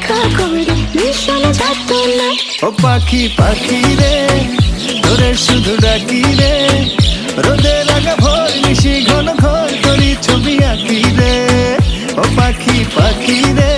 দেখা করে ভীষণ যাতনা। ও পাখি পাখি রে, তোরে শুধু ডাকি রে, রোদে লাগা ভোর নিশি ঘন ঘর করি ছবি আঁকি রে। ও পাখি পাখি রে,